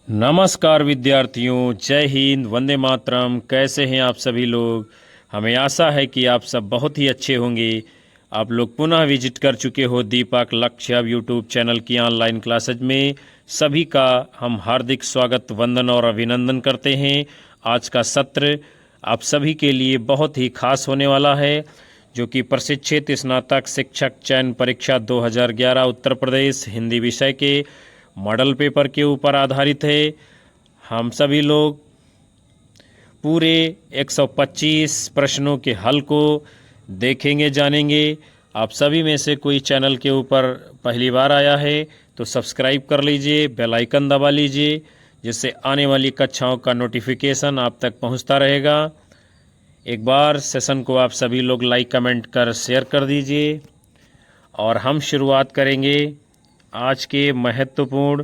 नमस्कार विद्यार्थियों, जय हिंद, वंदे मातरम। कैसे हैं आप सभी लोग। हमें आशा है कि आप सब बहुत ही अच्छे होंगे। आप लोग पुनः विजिट कर चुके हो दीपक लक्ष्य यूट्यूब चैनल की ऑनलाइन क्लासेज में। सभी का हम हार्दिक स्वागत, वंदन और अभिनंदन करते हैं। आज का सत्र आप सभी के लिए बहुत ही खास होने वाला है, जो कि प्रशिक्षित स्नातक शिक्षक चयन परीक्षा 2011 उत्तर प्रदेश हिंदी विषय के मॉडल पेपर के ऊपर आधारित है। हम सभी लोग पूरे 125 प्रश्नों के हल को देखेंगे, जानेंगे। आप सभी में से कोई चैनल के ऊपर पहली बार आया है तो सब्सक्राइब कर लीजिए, बेल आइकन दबा लीजिए, जिससे आने वाली कक्षाओं का नोटिफिकेशन आप तक पहुंचता रहेगा। एक बार सेशन को आप सभी लोग लाइक कमेंट कर शेयर कर दीजिए। और हम शुरुआत करेंगे आज के महत्वपूर्ण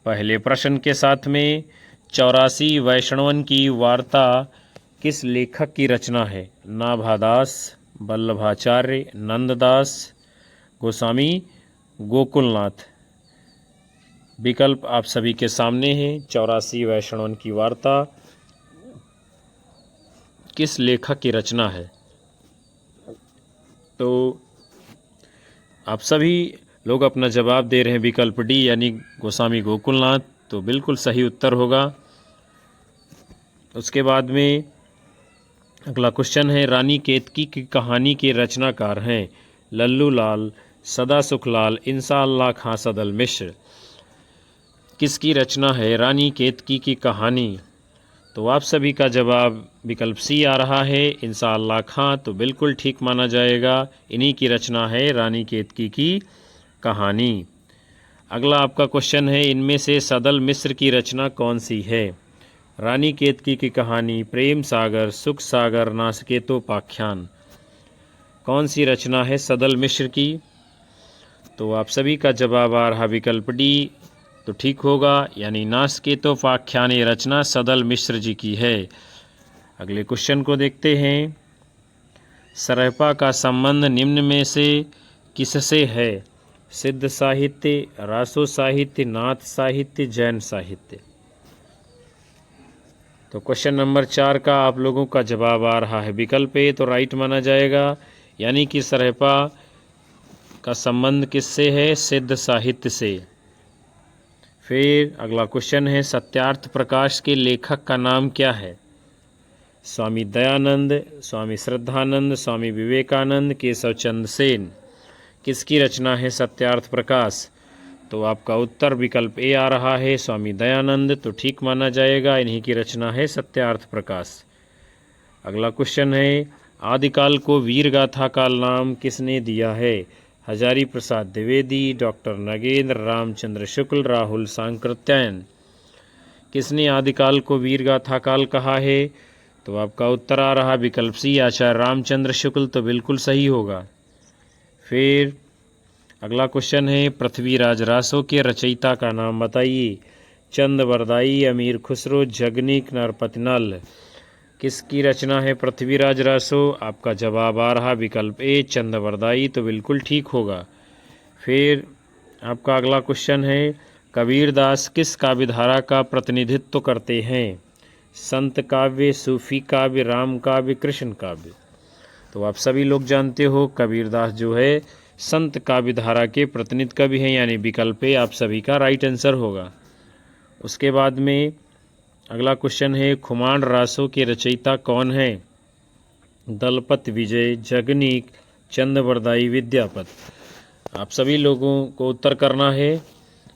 पहले प्रश्न के साथ में। 84 वैष्णवन की वार्ता किस लेखक की रचना है? नाभादास, वल्लभाचार्य, नंददास, गोस्वामी, गोकुलनाथ। विकल्प आप सभी के सामने हैं। 84 वैष्णवन की वार्ता किस लेखक की रचना है? तो आप सभी लोग अपना जवाब दे रहे हैं विकल्प डी, यानी गोस्वामी गोकुलनाथ। तो बिल्कुल सही उत्तर होगा। उसके बाद में अगला क्वेश्चन है, रानी केतकी की कहानी के रचनाकार हैं लल्लू लाल, सदा सुखलाल, इंसाअल्लाह खां, सदल मिश्र। किसकी रचना है रानी केतकी की कहानी? तो आप सभी का जवाब विकल्प सी आ रहा है, इंसाअल्लाह खां। तो बिल्कुल ठीक माना जाएगा। इन्हीं की रचना है रानी केतकी की कहानी। अगला आपका क्वेश्चन है, इनमें से सदल मिश्र की रचना कौन सी है? रानी केतकी की कहानी, प्रेम सागर, सुख सागर, नासकेतोपाख्यान। कौन सी रचना है सदल मिश्र की? तो आप सभी का जवाब आ रहा विकल्प डी। तो ठीक होगा, यानी नासकेतोपाख्यान ये रचना सदल मिश्र जी की है। अगले क्वेश्चन को देखते हैं, सरहपा का संबंध निम्न में से किससे है? सिद्ध साहित्य, रासो साहित्य, नाथ साहित्य, जैन साहित्य। तो क्वेश्चन नंबर 4 का आप लोगों का जवाब आ रहा है विकल्प ए। तो राइट माना जाएगा, यानी कि सरहपा का संबंध किससे है? सिद्ध साहित्य से। फिर अगला क्वेश्चन है, सत्यार्थ प्रकाश के लेखक का नाम क्या है? स्वामी दयानंद, स्वामी श्रद्धानंद, स्वामी विवेकानंद, केशव चंद्र सेन। किसकी रचना है सत्यार्थ प्रकाश? तो आपका उत्तर विकल्प ए आ रहा है, स्वामी दयानंद। तो ठीक माना जाएगा, इन्हीं की रचना है सत्यार्थ प्रकाश। अगला क्वेश्चन है, आदिकाल को वीर गाथा का नाम किसने दिया है? हजारी प्रसाद द्विवेदी, डॉक्टर नगेंद्र, रामचंद्र शुक्ल, राहुल सांकृत्यायन। किसने आदिकाल को वीर गाथा काल कहा है? तो आपका उत्तर आ रहा विकल्प सी, आचार्य रामचंद्र शुक्ल। तो बिल्कुल सही होगा। फिर अगला क्वेश्चन है, पृथ्वीराज रासो के रचयिता का नाम बताइए। चंदवरदाई, अमीर खुसरो, जगनीक, नरपति नल। किसकी रचना है पृथ्वीराज रासो? आपका जवाब आ रहा विकल्प ए, चंदवरदाई। तो बिल्कुल ठीक होगा। फिर आपका अगला क्वेश्चन है, कबीरदास किस काव्यधारा का प्रतिनिधित्व करते हैं? संत काव्य, सूफी काव्य, राम काव्य, कृष्ण काव्य। तो आप सभी लोग जानते हो कबीरदास जो है संत काव्यधारा के प्रतिनिधि कवि हैं, यानी विकल्प ए आप सभी का राइट आंसर होगा। उसके बाद में अगला क्वेश्चन है, खुमाण रासों के रचयिता कौन है? दलपत विजय, जगनीक, चंदवरदाई, विद्यापत। आप सभी लोगों को उत्तर करना है।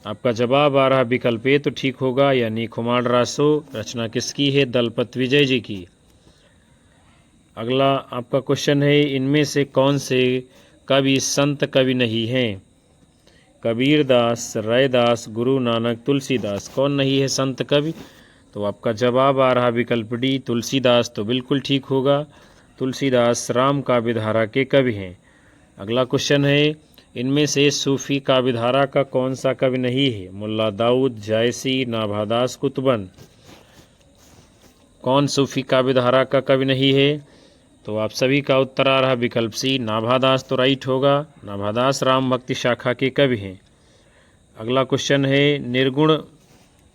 आपका जवाब आ रहा विकल्प ए। तो ठीक होगा, यानी खुमाण रासो रचना किसकी है? दलपत विजय जी की। अगला आपका क्वेश्चन है, इनमें से कौन से कवि संत कवि नहीं हैं? कबीरदास, रैदास, गुरु नानक, तुलसीदास। कौन नहीं है संत कवि? तो आपका जवाब आ रहा विकल्प डी, तुलसीदास। तो बिल्कुल ठीक होगा, तुलसीदास राम काव्यधारा के कवि हैं। अगला क्वेश्चन है, इनमें से सूफी काव्यधारा का कौन सा कवि नहीं है? मुल्ला दाऊद, जायसी, नाभादास, कुतुबन। कौन सूफी काव्यधारा का कवि नहीं है? तो आप सभी का उत्तर आ रहा विकल्प सी, नाभादास। तो राइट होगा, नाभादास राम भक्ति शाखा के कवि हैं। अगला क्वेश्चन है, निर्गुण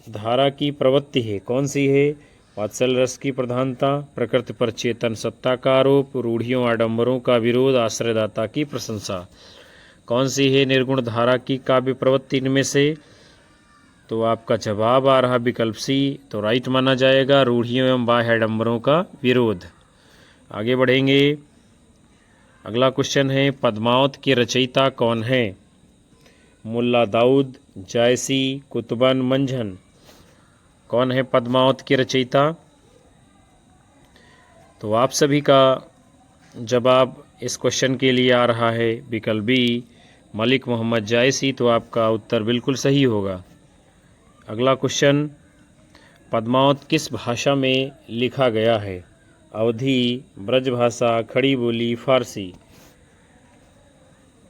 धारा की प्रवृत्ति है, कौन सी है? वात्सल्य रस की प्रधानता, प्रकृति पर चेतन सत्ता का आरोप, रूढ़ियों आडंबरों का विरोध, आश्रयदाता की प्रशंसा। कौन सी है निर्गुण धारा की काव्य प्रवृत्ति इनमें से? तो आपका जवाब आ रहा विकल्प सी, तो राइट माना जाएगा, रूढ़ियों एवं बाह्य आडंबरों का विरोध। आगे बढ़ेंगे। अगला क्वेश्चन है, पद्मावत के रचयिता कौन है? मुल्ला दाऊद, जायसी, कुतुबन, मंझन। कौन है पद्मावत के रचयिता? तो आप सभी का जवाब इस क्वेश्चन के लिए आ रहा है विकल्प बी, मलिक मोहम्मद जायसी। तो आपका उत्तर बिल्कुल सही होगा। अगला क्वेश्चन, पद्मावत किस भाषा में लिखा गया है? अवधी, ब्रजभाषा, खड़ी बोली, फारसी।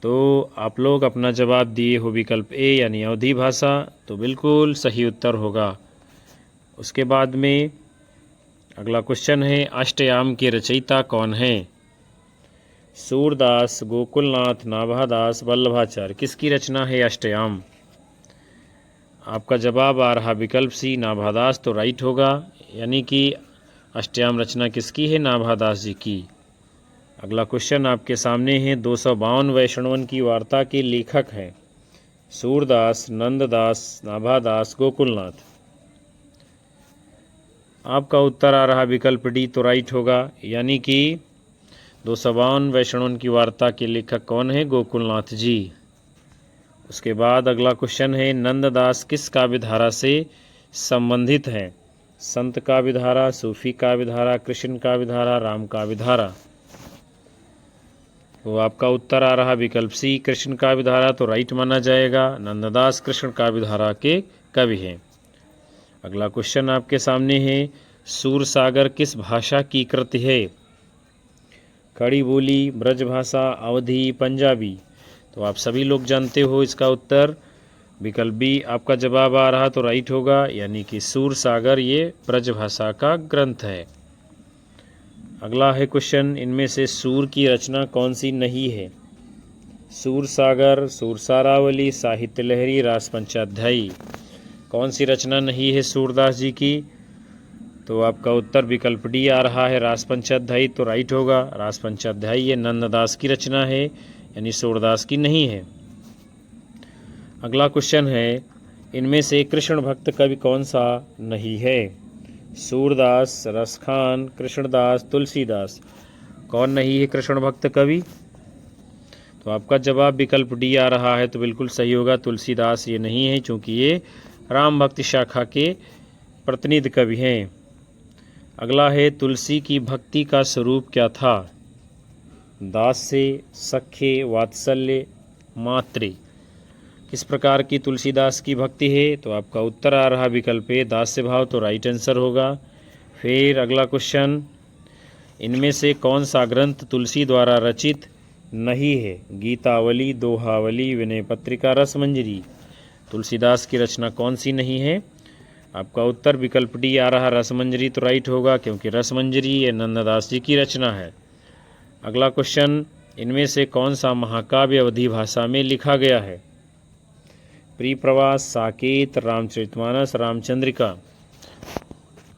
तो आप लोग अपना जवाब दिए हो विकल्प ए यानी अवधी भाषा, तो बिल्कुल सही उत्तर होगा। उसके बाद में अगला क्वेश्चन है, अष्टयाम के रचयिता कौन है? सूरदास, गोकुलनाथ, नाभादास, वल्लभाचार्य। किसकी रचना है अष्टयाम? आपका जवाब आ रहा विकल्प सी, नाभादास। तो राइट होगा, यानी कि अष्टयाम रचना किसकी है? नाभादास जी की। अगला क्वेश्चन आपके सामने है, 252 वैष्णवन की वार्ता के लेखक हैं? सूरदास, नंददास, नाभादास, गोकुलनाथ। आपका उत्तर आ रहा विकल्प डी, तो राइट होगा, यानी कि 252 वैष्णवन की वार्ता के लेखक कौन है? गोकुलनाथ जी। उसके बाद अगला क्वेश्चन है, नंददास किस काव्यधारा से संबंधित है? संत काव्यधारा, सूफी काव्यधारा, कृष्ण काव्यधारा, राम काव्यधारा। तो आपका उत्तर आ रहा विकल्प सी, कृष्ण काव्यधारा। तो राइट माना जाएगा, नंददास कृष्ण काव्यधारा के कवि हैं। अगला क्वेश्चन आपके सामने है, सूरसागर किस भाषा की कृति है? खड़ी बोली, ब्रजभाषा, अवधी, पंजाबी। तो आप सभी लोग जानते हो इसका उत्तर विकल्प बी आपका जवाब आ रहा, तो राइट होगा, यानी कि सूरसागर ये ब्रजभाषा का ग्रंथ है। अगला है क्वेश्चन, इनमें से सूर की रचना कौन सी नहीं है? सूरसागर, सूरसारावली, साहित्य लहरी, रास पंचाध्यायी। कौन सी रचना नहीं है सूरदास जी की? तो आपका उत्तर विकल्प डी आ रहा है, रास पंचाध्यायी। तो राइट होगा, रास पंचाध्यायी ये नंददास की रचना है, यानी सूरदास की नहीं है। अगला क्वेश्चन है, इनमें से कृष्ण भक्त कवि कौन सा नहीं है? सूरदास, रसखान, कृष्णदास, तुलसीदास। कौन नहीं है कृष्ण भक्त कवि? तो आपका जवाब विकल्प डी आ रहा है, तो बिल्कुल सही होगा, तुलसीदास ये नहीं है, क्योंकि ये राम भक्ति शाखा के प्रतिनिधि कवि हैं। अगला है, तुलसी की भक्ति का स्वरूप क्या था? दास्य, सख्य, वात्सल्य, मातृ। किस प्रकार की तुलसीदास की भक्ति है? तो आपका उत्तर आ रहा विकल्प ए, दास्य भाव। तो राइट आंसर होगा। फिर अगला क्वेश्चन, इनमें से कौन सा ग्रंथ तुलसी द्वारा रचित नहीं है? गीतावली, दोहावली, विनय पत्रिका, रसमंजरी। तुलसीदास की रचना कौन सी नहीं है? आपका उत्तर विकल्प डी आ रहा, रसमंजरी। तो राइट होगा, क्योंकि रसमंजरी ये नंददास जी की रचना है। अगला क्वेश्चन, इनमें से कौन सा महाकाव्य अवधी भाषा में लिखा गया है? प्रिप्रवास, साकेत, रामचरितमानस, रामचंद्रिका।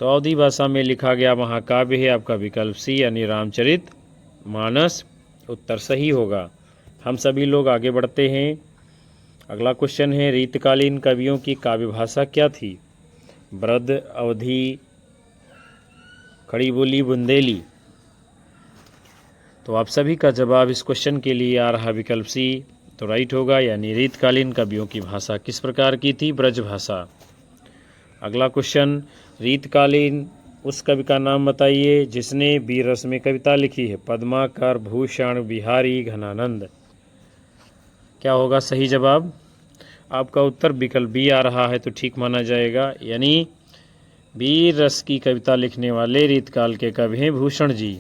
तो अवधी भाषा में लिखा गया महाकाव्य है आपका विकल्प सी, यानी रामचरितमानस। उत्तर सही होगा। हम सभी लोग आगे बढ़ते हैं। अगला क्वेश्चन है, रीतकालीन कवियों की काव्य भाषा क्या थी? ब्रज, अवधी, खड़ी बोली, बुंदेली। तो आप सभी का जवाब इस क्वेश्चन के लिए आ रहा विकल्प सी। तो राइट होगा, यानी रीतकालीन कवियों की भाषा किस प्रकार की थी? ब्रज भाषा। अगला क्वेश्चन, रीतकालीन उस कवि का नाम बताइए जिसने वीर रस में कविता लिखी है? पद्माकर, भूषण, बिहारी, घनानंद। क्या होगा सही जवाब? आपका उत्तर विकल्प बी आ रहा है, तो ठीक माना जाएगा, यानी वीर रस की कविता लिखने वाले रीतकाल के कवि हैं भूषण जी।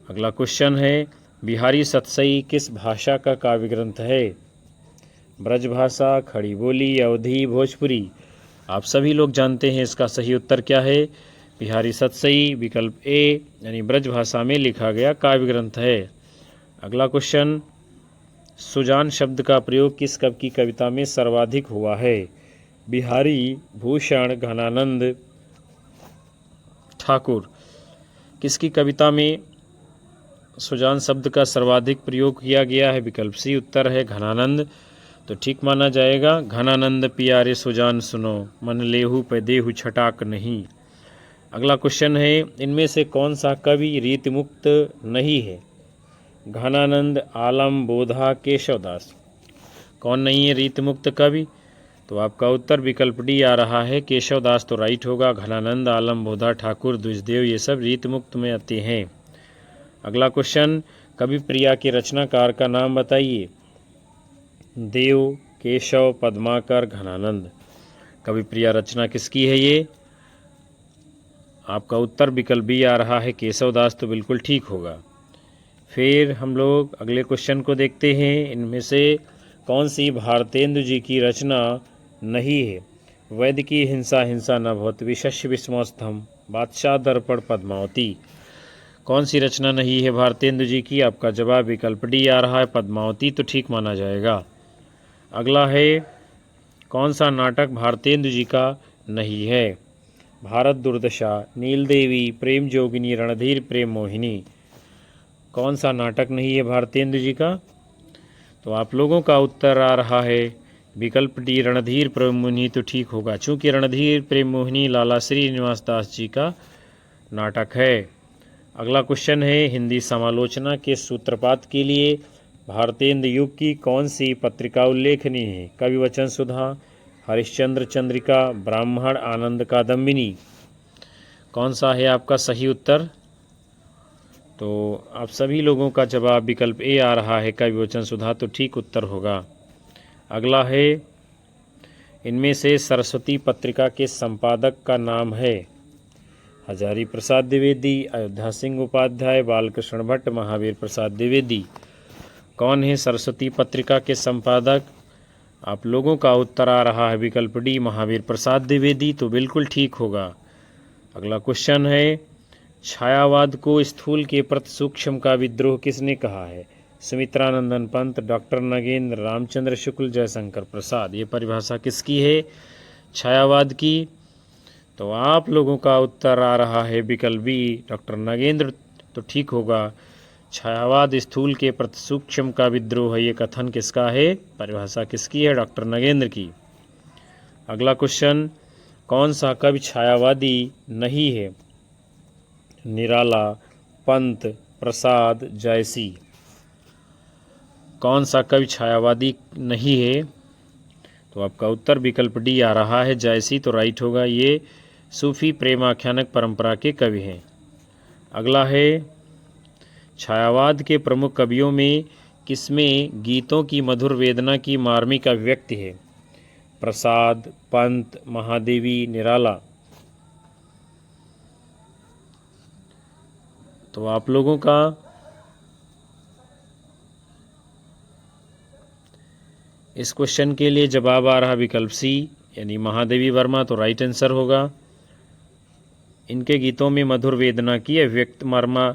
अगला क्वेश्चन है, बिहारी सतसई किस भाषा का काव्य ग्रंथ है? ब्रजभाषा, खड़ी बोली, अवधी, भोजपुरी। आप सभी लोग जानते हैं इसका सही उत्तर क्या है। बिहारी सतसई विकल्प ए, यानी ब्रजभाषा में लिखा गया काव्य ग्रंथ है। अगला क्वेश्चन, सुजान शब्द का प्रयोग किस कवि की कविता में सर्वाधिक हुआ है? बिहारी भूषण घनानंद ठाकुर। किसकी कविता में सुजान शब्द का सर्वाधिक प्रयोग किया गया है? विकल्प सी उत्तर है घनानंद, तो ठीक माना जाएगा। घनानंद पियारे सुजान सुनो, मन लेहु पे देहु छटाक नहीं। अगला क्वेश्चन है, इनमें से कौन सा कवि रीति मुक्त नहीं है? घनानंद, आलम, बोधा, केशवदास। कौन नहीं है रीति मुक्त कवि? तो आपका उत्तर विकल्प डी आ रहा है, केशवदास तो राइट होगा। घनानंद, आलम, बोधा, ठाकुर, द्विजदेव ये सब रीति मुक्त में आते हैं। अगला क्वेश्चन, कवि प्रिया के रचनाकार का नाम बताइए। देव, केशव, पद्माकर, घनानंद। कवि प्रिया रचना किसकी है ये? आपका उत्तर विकल्प बी आ रहा है, केशवदास, तो बिल्कुल ठीक होगा। फिर हम लोग अगले क्वेश्चन को देखते हैं, इनमें से कौन सी भारतेंदु जी की रचना नहीं है? वैद्य की हिंसा हिंसा न भवत, विशस्य विस्मस्तम, बादशाह दर्पण, पद्मावती। कौन सी रचना नहीं है भारतेंदु जी की? आपका जवाब विकल्प डी आ रहा है, पद्मावती, तो ठीक माना जाएगा। अगला है, कौन सा नाटक भारतेंदु जी का नहीं है? भारत दुर्दशा, नील देवी, प्रेम जोगिनी, रणधीर प्रेम मोहिनी। कौन सा नाटक नहीं है भारतेंदु जी का? तो आप लोगों का उत्तर आ रहा है विकल्प डी, रणधीर प्रेम मोहिनी, तो ठीक होगा, चूंकि रणधीर प्रेम मोहिनी लाला श्रीनिवास दास जी का नाटक है। अगला क्वेश्चन है, हिंदी समालोचना के सूत्रपात के लिए भारतेंदु युग की कौन सी पत्रिका उल्लेखनीय है? कवि वचन सुधा, हरिश्चंद्र चंद्रिका, ब्राह्मण, आनंद कादम्बिनी। कौन सा है आपका सही उत्तर? तो आप सभी लोगों का जवाब विकल्प ए आ रहा है, कवि वचन सुधा, तो ठीक उत्तर होगा। अगला है, इनमें से सरस्वती पत्रिका के संपादक का नाम है? हजारी प्रसाद द्विवेदी, अयोध्या सिंह उपाध्याय, बालकृष्ण भट्ट, महावीर प्रसाद द्विवेदी। कौन है सरस्वती पत्रिका के संपादक? आप लोगों का उत्तर आ रहा है विकल्प डी, महावीर प्रसाद द्विवेदी, तो बिल्कुल ठीक होगा। अगला क्वेश्चन है, छायावाद को स्थूल के प्रति सूक्ष्म का विद्रोह किसने कहा है? सुमित्रानंदन पंत, डॉक्टर नगेंद्र, रामचंद्र शुक्ल, जयशंकर प्रसाद। ये परिभाषा किसकी है छायावाद की? तो आप लोगों का उत्तर आ रहा है विकल्प बी, डॉक्टर नगेंद्र, तो ठीक होगा। छायावाद स्थूल के प्रति सूक्ष्म का विद्रोह है, ये कथन किसका है? परिभाषा किसकी है? डॉक्टर नगेंद्र की। अगला क्वेश्चन, कौन सा कवि छायावादी नहीं है? निराला, पंत, प्रसाद, जयसी। कौन सा कवि छायावादी नहीं है? तो आपका उत्तर विकल्प डी आ रहा है, जयसी, तो राइट होगा। ये सूफी प्रेमाख्यानक परंपरा के कवि हैं। अगला है, छायावाद के प्रमुख कवियों में किसमें गीतों की मधुर वेदना की मार्मिक अभिव्यक्ति है? प्रसाद, पंत, महादेवी, निराला। तो आप लोगों का इस क्वेश्चन के लिए जवाब आ रहा विकल्प सी, यानी महादेवी वर्मा, तो राइट आंसर होगा। इनके गीतों में मधुर वेदना की अभिव्यक्त मर्मा,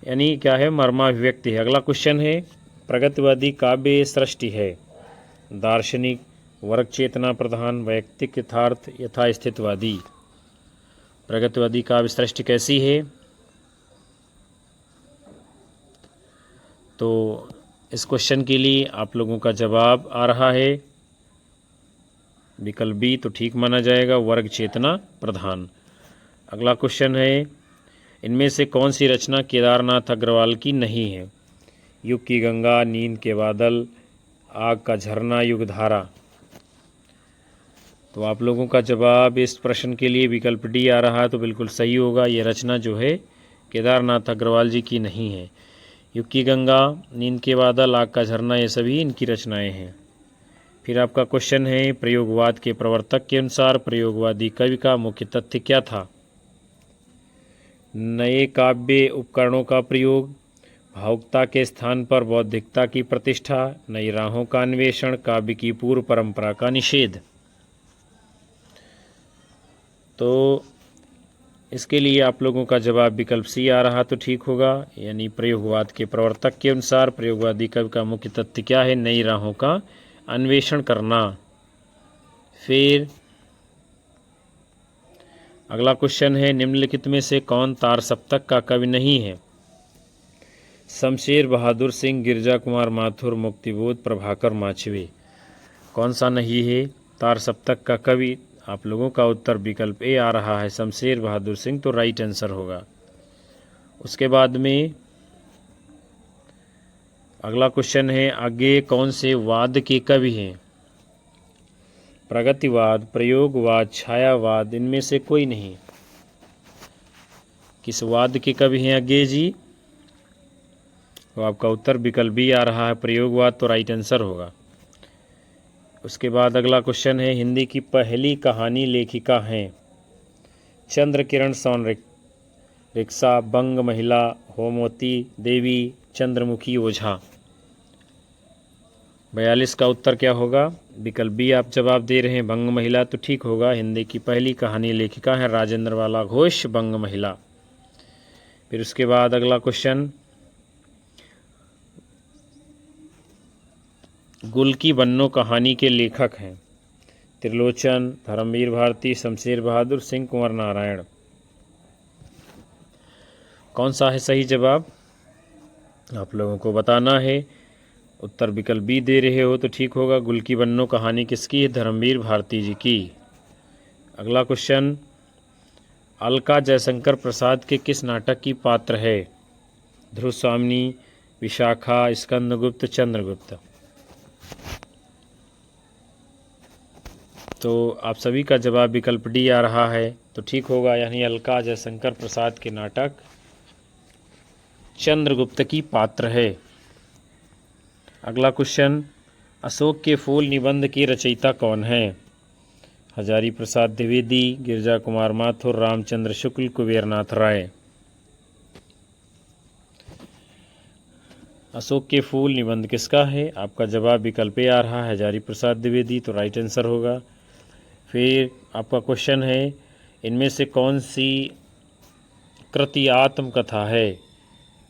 यानी क्या है? मर्माभिव्यक्ति है। अगला क्वेश्चन है, प्रगतिवादी काव्य सृष्टि है? दार्शनिक, वर्ग चेतना प्रधान, वैयक्तिक यथार्थ, यथास्थितवादी। प्रगतिवादी काव्य सृष्टि कैसी है? तो इस क्वेश्चन के लिए आप लोगों का जवाब आ रहा है विकल्प बी, तो ठीक माना जाएगा, वर्ग चेतना प्रधान। अगला क्वेश्चन है, इनमें से कौन सी रचना केदारनाथ अग्रवाल की नहीं है? युग की गंगा, नींद के बादल, आग का झरना, युगधारा। तो आप लोगों का जवाब इस प्रश्न के लिए विकल्प डी आ रहा है, तो बिल्कुल सही होगा। ये रचना जो है केदारनाथ अग्रवाल जी की नहीं है। युग की गंगा, नींद के बादल, आग का झरना, ये सभी इनकी रचनाएं हैं। फिर आपका क्वेश्चन है, प्रयोगवाद के प्रवर्तक के अनुसार प्रयोगवादी कवि का मुख्य तथ्य क्या था? नए काव्य उपकरणों का प्रयोग, भावुकता के स्थान पर बौद्धिकता की प्रतिष्ठा, नई राहों का अन्वेषण, काव्य की पूर्व परंपरा का निषेध। तो इसके लिए आप लोगों का जवाब विकल्प सी आ रहा, तो ठीक होगा, यानी प्रयोगवाद के प्रवर्तक के अनुसार प्रयोगवादी कवि का मुख्य तथ्य क्या है? नई राहों का अन्वेषण करना। फिर अगला क्वेश्चन है, निम्नलिखित में से कौन तार सप्तक का कवि नहीं है? शमशेर बहादुर सिंह, गिरजा कुमार माथुर, मुक्तिबोध, प्रभाकर माछवे। कौन सा नहीं है तार सप्तक का कवि? आप लोगों का उत्तर विकल्प ए आ रहा है, शमशेर बहादुर सिंह, तो राइट आंसर होगा। उसके बाद में अगला क्वेश्चन है, आगे कौन से वाद के कवि हैं? प्रगतिवाद, प्रयोगवाद, छायावाद, इनमें से कोई नहीं। किस वाद के कवि हैं आगे जी? तो आपका उत्तर विकल्प बी आ रहा है, प्रयोगवाद, तो राइट आंसर होगा। उसके बाद अगला क्वेश्चन है, हिंदी की पहली कहानी लेखिका हैं? चंद्र किरण सोनरिक्शा, बंग महिला, होमवती देवी, चंद्रमुखी ओझा। 42 का उत्तर क्या होगा? विकल्प बी आप जवाब दे रहे हैं, बंग महिला, तो ठीक होगा। हिंदी की पहली कहानी लेखिका है राजेंद्र वाला घोष, बंग महिला। फिर उसके बाद अगला क्वेश्चन, गुल की बन्नो कहानी के लेखक हैं? त्रिलोचन, धर्मवीर भारती, शमशेर बहादुर सिंह, कुंवर नारायण। कौन सा है सही जवाब? आप लोगों को बताना है। उत्तर विकल्प बी दे रहे हो तो ठीक होगा। गुल की बन्नो कहानी किसकी है? धर्मवीर भारती जी की। अगला क्वेश्चन, अलका जयशंकर प्रसाद के किस नाटक की पात्र है? ध्रुव स्वामिनी, विशाखा, स्कंदगुप्त, चंद्रगुप्त। तो आप सभी का जवाब विकल्प डी आ रहा है, तो ठीक होगा, यानी अलका जयशंकर प्रसाद के नाटक चंद्रगुप्त की पात्र है। अगला क्वेश्चन, अशोक के फूल निबंध की रचयिता कौन है? हजारी प्रसाद द्विवेदी, गिरजा कुमार माथुर, रामचंद्र शुक्ल, कुबेरनाथ राय। अशोक के फूल निबंध किसका है? आपका जवाब विकल्प ए आ रहा है, हजारी प्रसाद द्विवेदी, तो राइट आंसर होगा। फिर आपका क्वेश्चन है, इनमें से कौन सी कृति आत्मकथा है?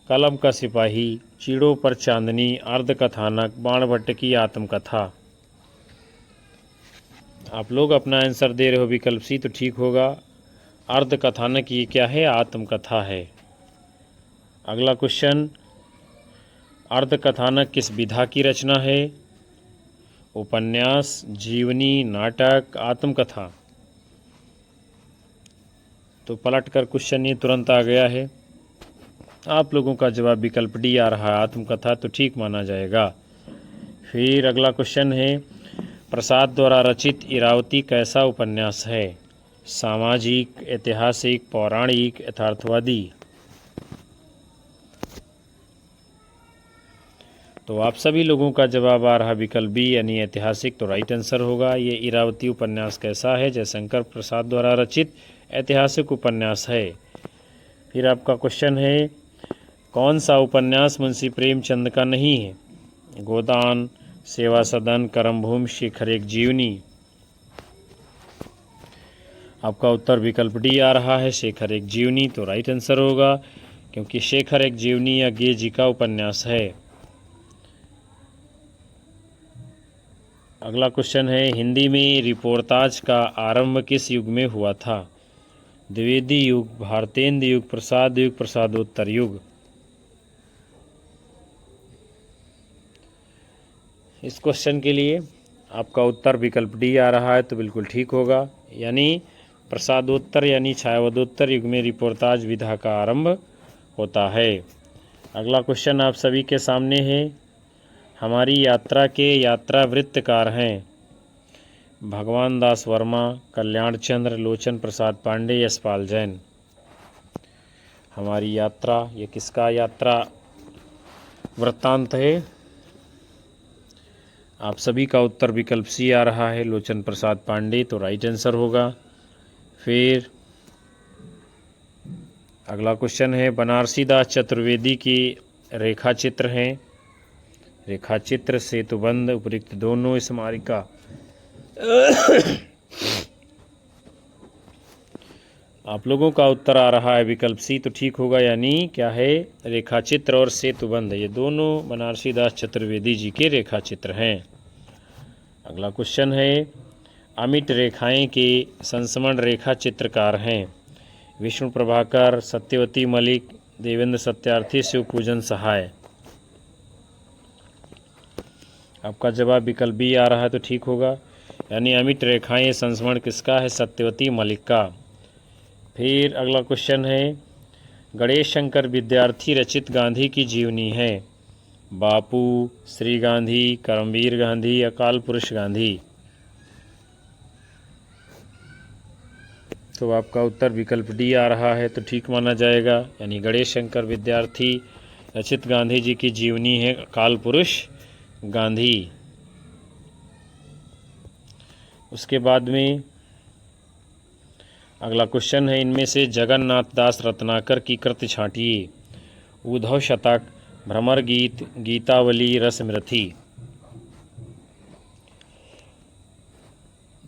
कलम का सिपाही, चीड़ों पर चांदनी, अर्धकथानक, बाणभट्ट की आत्मकथा। आप लोग अपना आंसर दे रहे हो विकल्प सी, तो ठीक होगा। अर्धकथानक ये क्या है? आत्मकथा है। अगला क्वेश्चन, अर्धकथानक किस विधा की रचना है? उपन्यास, जीवनी, नाटक, आत्मकथा। तो पलटकर क्वेश्चन ये तुरंत आ गया है। आप लोगों का जवाब विकल्प डी आ रहा है, आत्मकथा, तो ठीक माना जाएगा। फिर अगला क्वेश्चन है, प्रसाद द्वारा रचित इरावती कैसा उपन्यास है? सामाजिक, ऐतिहासिक, पौराणिक, यथार्थवादी। तो आप सभी लोगों का जवाब आ रहा विकल्प बी, यानी ऐतिहासिक, तो राइट आंसर होगा। ये इरावती उपन्यास कैसा है? जयशंकर प्रसाद द्वारा रचित ऐतिहासिक उपन्यास है। फिर आपका क्वेश्चन है, कौन सा उपन्यास मुंशी प्रेमचंद का नहीं है? गोदान, सेवा सदन, करमभूमि, शेखर एक जीवनी। आपका उत्तर विकल्प डी आ रहा है, शेखर एक जीवनी, तो राइट आंसर होगा, क्योंकि शेखर एक जीवनी या गे जी का उपन्यास है। अगला क्वेश्चन है, हिंदी में रिपोर्ताज का आरंभ किस युग में हुआ था? द्विवेदी युग, भारतेंद्र युग, प्रसाद युग, प्रसादोत्तर युग। इस क्वेश्चन के लिए आपका उत्तर विकल्प डी आ रहा है, तो बिल्कुल ठीक होगा, यानी प्रसादोत्तर यानी छायावदोत्तर युग में रिपोर्ताज विधा का आरंभ होता है। अगला क्वेश्चन आप सभी के सामने है, हमारी यात्रा के यात्रा वृत्तकार हैं? भगवान दास वर्मा, कल्याण चंद्र, लोचन प्रसाद पांडे, यशपाल जैन। हमारी यात्रा, ये किसका यात्रा वृत्तांत है? आप सभी का उत्तर विकल्प सी आ रहा है, लोचन प्रसाद पांडे, तो राइट आंसर होगा। फिर अगला क्वेश्चन है, बनारसी दास चतुर्वेदी की रेखा चित्र हैं? रेखा चित्र, सेतुबंध, उपयुक्त दोनों, स्मारिका। आप लोगों का उत्तर आ रहा है विकल्प सी, तो ठीक होगा, यानी क्या है? रेखा चित्र और सेतुबंध, ये दोनों बनारसी दास चतुर्वेदी जी के रेखा चित्र हैं। अगला क्वेश्चन है, अमिट रेखाएं के संस्मरण रेखा चित्रकार हैं? विष्णु प्रभाकर, सत्यवती मलिक, देवेंद्र सत्यार्थी, शिव पूजन सहाय। आपका जवाब विकल्प बी आ रहा है तो ठीक होगा, यानी अमिट रेखाएं संस्मरण किसका है? सत्यवती मलिक का। फिर अगला क्वेश्चन है, गणेश शंकर विद्यार्थी रचित गांधी की जीवनी है? बापू, श्री गांधी, करमवीर गांधी, अकाल पुरुष गांधी। तो आपका उत्तर विकल्प डी आ रहा है तो ठीक माना जाएगा, यानी गणेश शंकर विद्यार्थी रचित गांधी जी की जीवनी है अकाल पुरुष गांधी। उसके बाद में अगला क्वेश्चन है, इनमें से जगन्नाथ दास रत्नाकर की कृति छांटिए? उद्धव शतक, भ्रमर गीत, गीतावली, रसमृथि।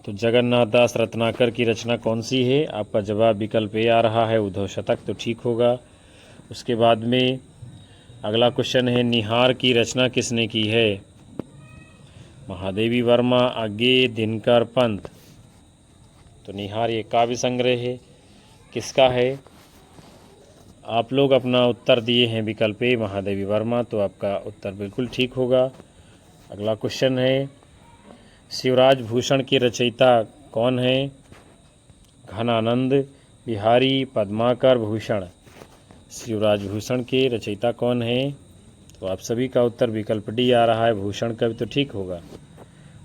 तो जगन्नाथ दास रत्नाकर की रचना कौन सी है? आपका जवाब विकल्प ए आ रहा है, उद्धव शतक, तो ठीक होगा। उसके बाद में अगला क्वेश्चन है, निहार की रचना किसने की है? महादेवी वर्मा, आगे, दिनकर, पंत। तो निहार ये काव्य संग्रह है, किसका है? आप लोग अपना उत्तर दिए हैं विकल्प ए, महादेवी वर्मा, तो आपका उत्तर बिल्कुल ठीक होगा। अगला क्वेश्चन है, शिवराज भूषण की रचयिता कौन है? घनानंद, बिहारी, पद्माकर, भूषण। शिवराज भूषण के रचयिता कौन है? तो आप सभी का उत्तर विकल्प डी आ रहा है, भूषण का भी तो ठीक होगा।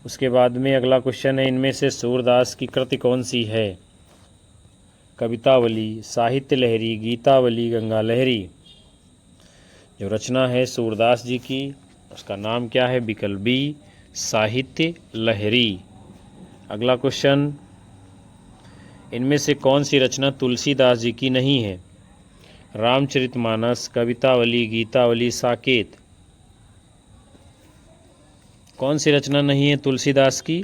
उसके बाद में अगला क्वेश्चन है, इनमें से सूरदास की कृति कौन सी है? कवितावली, साहित्य लहरी, गीतावली, गंगा लहरी। जो रचना है सूरदास जी की उसका नाम क्या है? विकल्प बी, साहित्य लहरी। अगला क्वेश्चन, इनमें से कौन सी रचना तुलसीदास जी की नहीं है? रामचरितमानस, कवितावली, गीतावली, साकेत। कौन सी रचना नहीं है तुलसीदास की?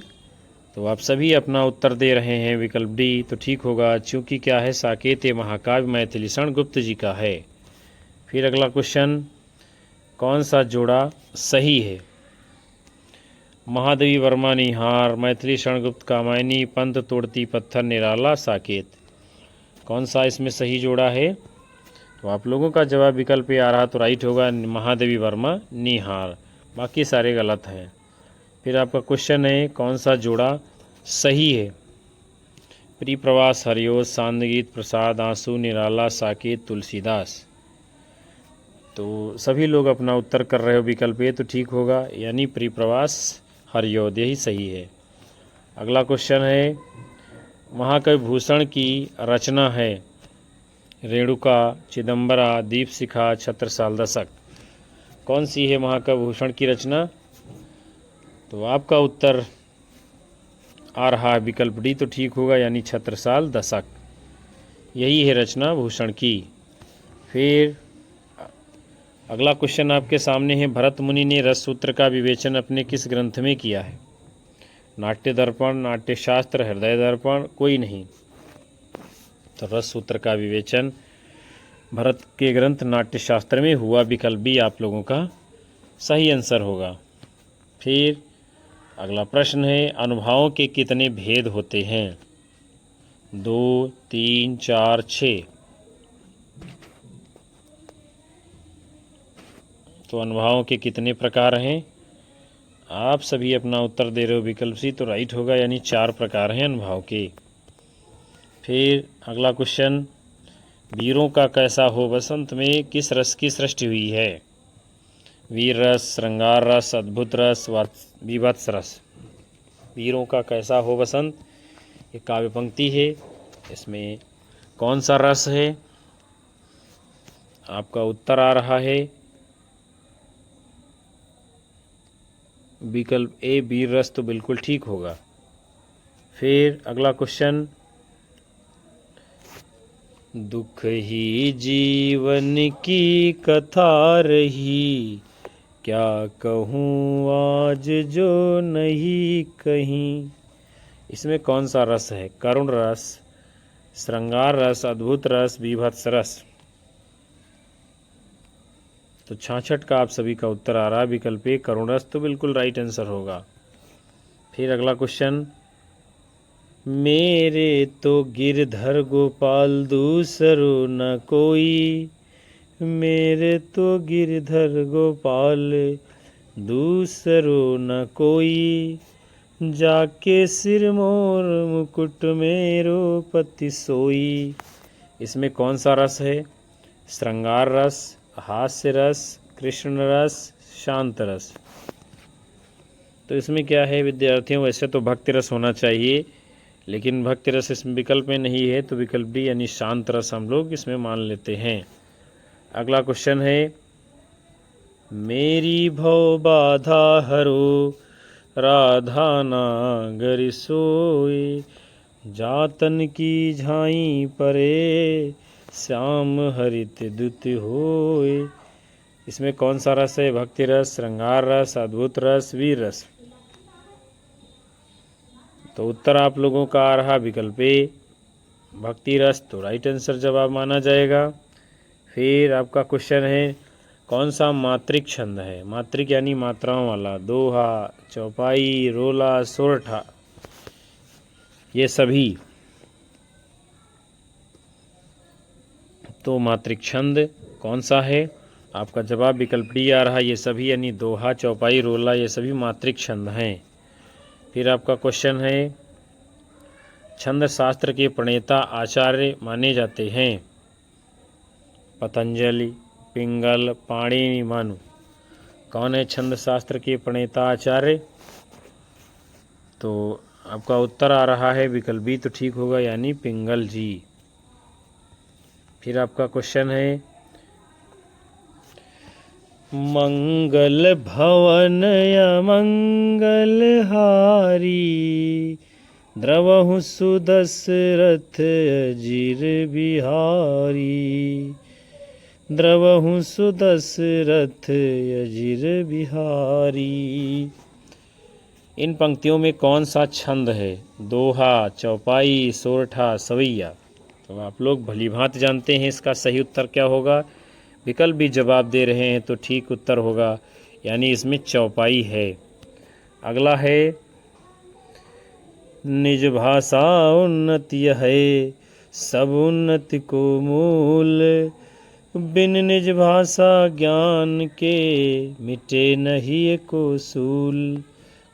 तो आप सभी अपना उत्तर दे रहे हैं विकल्प डी, तो ठीक होगा, चूँकि क्या है, साकेत महाकाव्य मैथिलीषण गुप्त जी का है। फिर अगला क्वेश्चन, कौन सा जोड़ा सही है? महादेवी वर्मा निहार, मैथिलीषण गुप्त कामायनी, पंत तोड़ती पत्थर निराला, साकेत। कौन सा इसमें सही जोड़ा है? तो आप लोगों का जवाब विकल्प आ रहा तो राइट होगा, महादेवी वर्मा निहार, बाकी सारे गलत हैं। फिर आपका क्वेश्चन है, कौन सा जोड़ा सही है? प्रियप्रवास, हरिओस, सांदगीत, प्रसाद, आंसू, निराला, साकेत, तुलसीदास। तो सभी लोग अपना उत्तर कर रहे हो विकल्प ए, तो ठीक होगा, यानी प्रियप्रवास, हरिओद, यही सही है। अगला क्वेश्चन है, महाकवि भूषण की रचना है? रेणुका, चिदंबरा, दीपशिखा, छत्रसाल, दशक। कौन सी है महाकवि भूषण की रचना? तो आपका उत्तर आ रहा है विकल्प डी, तो ठीक होगा, यानी छत्रसाल, दशक, यही है रचना भूषण की। फिर अगला क्वेश्चन आपके सामने है, भरत मुनि ने रस सूत्र का विवेचन अपने किस ग्रंथ में किया है? नाट्य दर्पण, नाट्यशास्त्र, हृदय दर्पण, कोई नहीं। तो रस सूत्र का विवेचन भरत के ग्रंथ नाट्यशास्त्र में हुआ, विकल्प बी आप लोगों का सही आंसर होगा। फिर अगला प्रश्न है, अनुभवों के कितने भेद होते हैं? 2, 3, 4, 6। तो अनुभवों के कितने प्रकार हैं? आप सभी अपना उत्तर दे रहे हो विकल्प सी, तो राइट होगा, यानी 4 प्रकार हैं अनुभव के। फिर अगला क्वेश्चन, वीरों का कैसा हो बसंत में किस रस की सृष्टि हुई है? वीर रस, श्रृंगार रस, अद्भुत रस, विभत्स रस। वीरों का कैसा हो बसंत, ये काव्य पंक्ति है, इसमें कौन सा रस है? आपका उत्तर आ रहा है विकल्प ए, वीर रस, तो बिल्कुल ठीक होगा। फिर अगला क्वेश्चन, दुख ही जीवन की कथा रही, क्या कहूँ आज जो नहीं कहीं। इसमें कौन सा रस है? करुण रस, श्रृंगार रस, अद्भुत रस, विभत्स रस। तो 66 का आप सभी का उत्तर आ रहा है विकल्प ए, करुण रस, तो बिल्कुल राइट आंसर होगा। फिर अगला क्वेश्चन, मेरे तो गिरधर गोपाल दूसरो न कोई, मेरे तो गिरधर गोपाल दूसरो न कोई, जाके सिर मोर मुकुट मेरो पति सोई। इसमें कौन सा रस है? श्रृंगार रस, हास्य रस, कृष्ण रस, शांत रस। तो इसमें क्या है विद्यार्थियों, वैसे तो भक्ति रस होना चाहिए, लेकिन भक्ति रस इसमें विकल्प में नहीं है, तो विकल्प डी यानी शांत रस हम लोग इसमें मान लेते हैं। अगला क्वेश्चन है, मेरी भव बाधा हरो राधा नागर सोए, जातन की झाई परे श्याम हरित दुत होए। इसमें कौन सा रस है? भक्ति रस, श्रृंगार रस, अद्भुत रस, वीर रस। तो उत्तर आप लोगों का आ रहा विकल्प ए, भक्ति रस, तो राइट आंसर जवाब माना जाएगा। फिर आपका क्वेश्चन है, कौन सा मात्रिक छंद है? मात्रिक यानी मात्राओं वाला, दोहा, चौपाई, रोला, सोरठा, ये सभी। तो मात्रिक छंद कौन सा है? आपका जवाब विकल्प डी आ रहा, ये सभी यानी दोहा, चौपाई, रोला, ये सभी मात्रिक छंद हैं। फिर आपका क्वेश्चन है, छंद शास्त्र के प्रणेता आचार्य माने जाते हैं? पतंजलि, पिंगल, पाणिनि, मनु। कौन है छंद शास्त्र के प्रणेता आचार्य? तो आपका उत्तर आ रहा है विकल्प बी, तो ठीक होगा, यानी पिंगल जी। फिर आपका क्वेश्चन है, मंगल भवन अमंगल हारी, द्रवहु सुदशरथ अजिर बिहारी, द्रवहु सुदशरथ अजिर बिहारी। इन पंक्तियों में कौन सा छंद है? दोहा, चौपाई, सोरठा, सवैया। तो आप लोग भलीभांति जानते हैं इसका सही उत्तर क्या होगा। विकल्प भी जवाब दे रहे हैं तो ठीक उत्तर होगा, यानी इसमें चौपाई है। अगला है, निज भाषा उन्नति है, सब उन्नति को मूल, बिन निज भाषा ज्ञान के मिटे नहीं को सूल।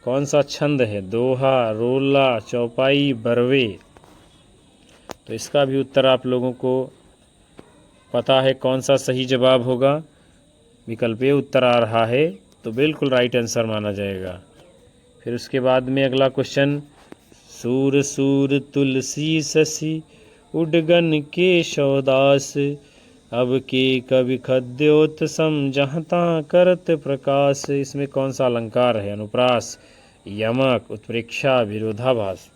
कौन सा छंद है? दोहा, रोला, चौपाई, बरवे। तो इसका भी उत्तर आप लोगों को पता है कौन सा सही जवाब होगा। विकल्प ए उत्तर आ रहा है, तो बिल्कुल राइट आंसर माना जाएगा। फिर उसके बाद में अगला क्वेश्चन, सूर सूर तुलसी शशि उडगन के शौदास, अब के कवि खद्योत सम जहता करत प्रकाश। इसमें कौन सा अलंकार है? अनुप्रास, यमक, उत्प्रेक्षा, विरोधाभास।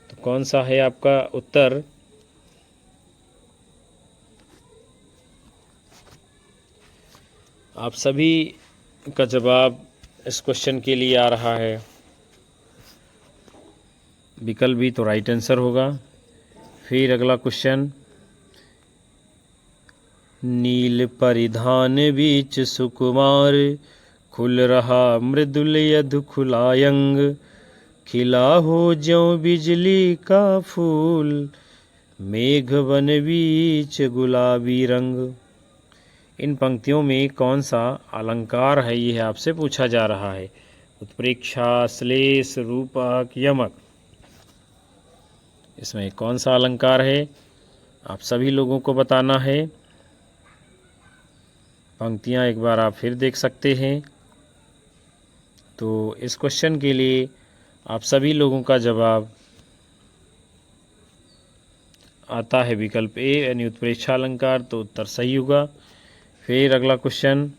तो कौन सा है आपका उत्तर? आप सभी का जवाब इस क्वेश्चन के लिए आ रहा है विकल्प भी, तो राइट आंसर होगा। फिर अगला क्वेश्चन, नील परिधान बीच सुकुमार, खुल रहा मृदुल यदु खुलायंग, खिला हो ज्यों बिजली का फूल, मेघ वन बीच गुलाबी रंग। इन पंक्तियों में कौन सा अलंकार है, यह आपसे पूछा जा रहा है। उत्प्रेक्षा, श्लेष, रूपक, यमक। इसमें कौन सा अलंकार है? आप सभी लोगों को बताना है। पंक्तियां एक बार आप फिर देख सकते हैं। तो इस क्वेश्चन के लिए आप सभी लोगों का जवाब आता है विकल्प ए यानी उत्प्रेक्षा अलंकार, तो उत्तर सही होगा। फिर अगला क्वेश्चन,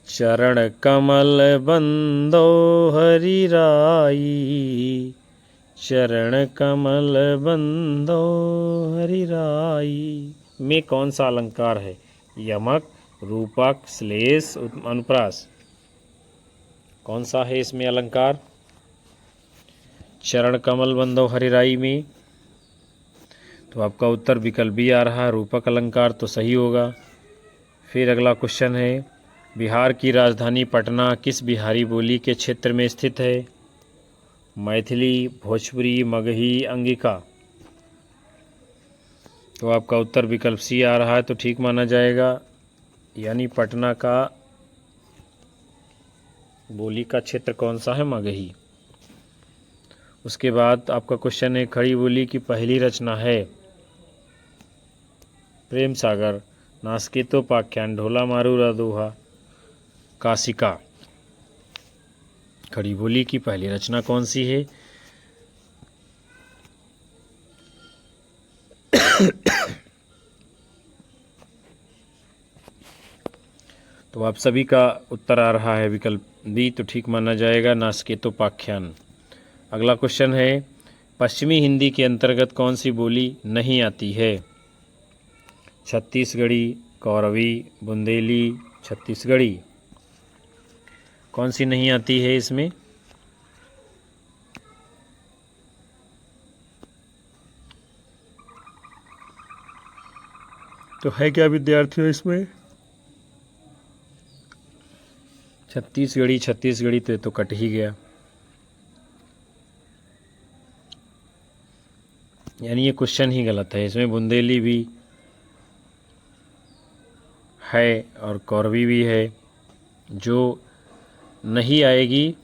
चरण कमल बंदो हरि राई, चरण कमल बंदो हरि राई में कौन सा अलंकार है? यमक, रूपक, श्लेष, अनुप्रास। कौन सा है इसमें अलंकार? चरण कमल बंदो हरि राई में। तो आपका उत्तर विकल्प बी आ रहा है, रूपक अलंकार, तो सही होगा। फिर अगला क्वेश्चन है, बिहार की राजधानी पटना किस बिहारी बोली के क्षेत्र में स्थित है? मैथिली, भोजपुरी, मगही, अंगिका। तो आपका उत्तर विकल्प सी आ रहा है, तो ठीक माना जाएगा, यानी पटना का बोली का क्षेत्र कौन सा है? मगही। उसके बाद आपका क्वेश्चन है, खड़ी बोली की पहली रचना है प्रेम सागर, नासकेतोपाख्यान, ढोला मारूरा दोहा, काशिका। खड़ी बोली की पहली रचना कौन सी है? तो आप सभी का उत्तर आ रहा है विकल्प बी, तो ठीक माना जाएगा, नासकेतोपाख्यान। अगला क्वेश्चन है, पश्चिमी हिंदी के अंतर्गत कौन सी बोली नहीं आती है? छत्तीसगढ़ी, कौरवी, बुंदेली, छत्तीसगढ़ी। कौन सी नहीं आती है इसमें? तो है क्या विद्यार्थियों इसमें? छत्तीसगढ़ी, छत्तीसगढ़ी तो ये तो कट ही गया, यानी ये क्वेश्चन ही गलत है। इसमें बुंदेली भी है और कौरवी भी है, जो नहीं आएगी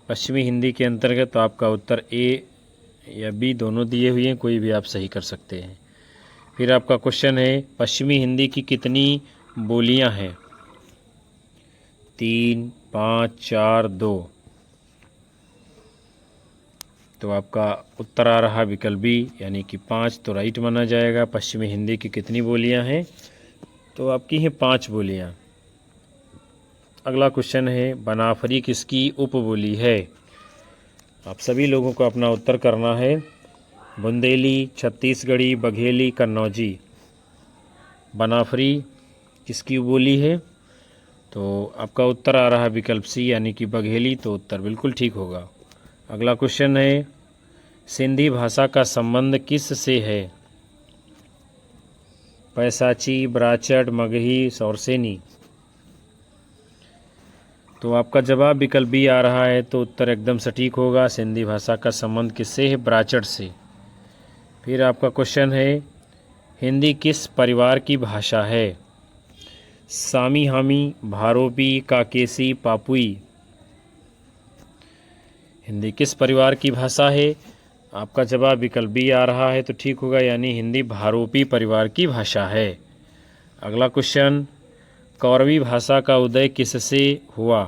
पश्चिमी हिंदी के अंतर्गत। तो आपका उत्तर ए या बी दोनों दिए हुए हैं, कोई भी आप सही कर सकते हैं। फिर आपका क्वेश्चन है, पश्चिमी हिंदी की कितनी बोलियां हैं? 3, 5, 4, 2। तो आपका उत्तर आ रहा विकल्प बी, यानी कि 5, तो राइट माना जाएगा। पश्चिमी हिंदी की कितनी बोलियां हैं? तो आपकी हैं 5 बोलियां। अगला क्वेश्चन है, बनाफरी किसकी उपबोली है? आप सभी लोगों को अपना उत्तर करना है। बुंदेली, छत्तीसगढ़ी, बघेली, कन्नौजी। बनाफरी किसकी बोली है? तो आपका उत्तर आ रहा है विकल्प सी, यानी कि बघेली, तो उत्तर बिल्कुल ठीक होगा। अगला क्वेश्चन है, सिंधी भाषा का संबंध किस से है? पैसाची, ब्राचट, मगही, सौरसेनी। तो आपका जवाब विकल्प बी आ रहा है, तो उत्तर एकदम सटीक होगा। सिंधी भाषा का संबंध किससे है? ब्राचट से। फिर आपका क्वेश्चन है, हिंदी किस परिवार की भाषा है? सामी हामी, भारोपी, काकेसी, पापुई। हिंदी किस परिवार की भाषा है? आपका जवाब विकल्प बी आ रहा है, तो ठीक होगा, यानी हिंदी भारोपी परिवार की भाषा है। अगला क्वेश्चन, कौरवी भाषा का उदय किससे हुआ?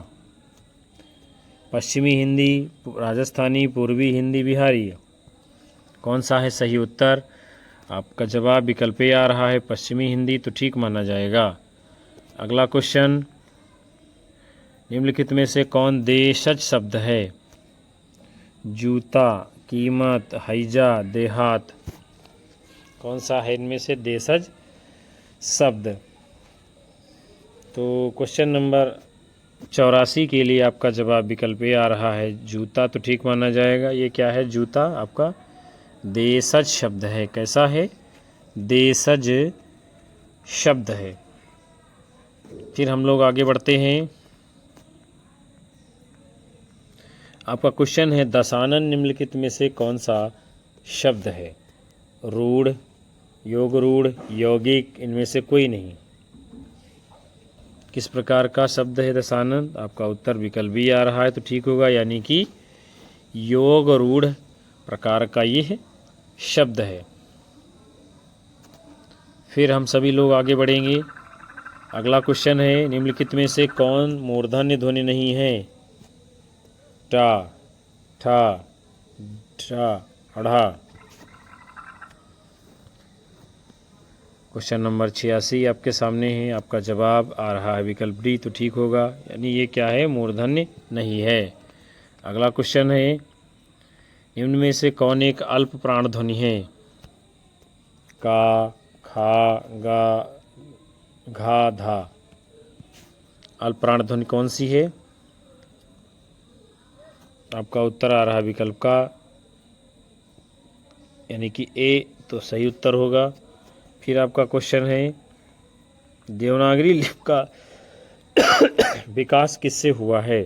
पश्चिमी हिंदी, राजस्थानी, पूर्वी हिंदी, बिहारी। कौन सा है सही उत्तर? आपका जवाब विकल्प ए आ रहा है, पश्चिमी हिंदी, तो ठीक माना जाएगा। अगला क्वेश्चन, निम्नलिखित में से कौन देशज शब्द है? जूता, कीमत, हैजा, देहात। कौन सा है इनमें से देशज शब्द? तो क्वेश्चन नंबर 84 के लिए आपका जवाब विकल्प ए आ रहा है, जूता, तो ठीक माना जाएगा। ये क्या है? जूता आपका देशज शब्द है। कैसा है? देशज शब्द है। फिर हम लोग आगे बढ़ते हैं। आपका क्वेश्चन है, दशानन निम्नलिखित में से कौन सा शब्द है? रूढ़, योग रूढ़, यौगिक, इनमें से कोई नहीं। किस प्रकार का शब्द है दशानन? आपका उत्तर विकल्प बी आ रहा है, तो ठीक होगा, यानी कि योग रूढ़ प्रकार का ये शब्द है। फिर हम सभी लोग आगे बढ़ेंगे। अगला क्वेश्चन है, निम्नलिखित में से कौन मूर्धन्य ध्वनि नहीं है? टा, ठा, ढा, अढ़ा। क्वेश्चन नंबर 86 आपके सामने है। आपका जवाब आ रहा है विकल्प डी, तो ठीक होगा, यानी ये क्या है? मूर्धन्य नहीं है। अगला क्वेश्चन है, निम्न में से कौन एक अल्प प्राण ध्वनि है? का, खा, गा, घा, धा। अल्प प्राण ध्वनि कौन सी है? आपका उत्तर आ रहा है विकल्प का, यानी कि ए, तो सही उत्तर होगा। फिर आपका क्वेश्चन है, देवनागरी लिपि का विकास किससे हुआ है?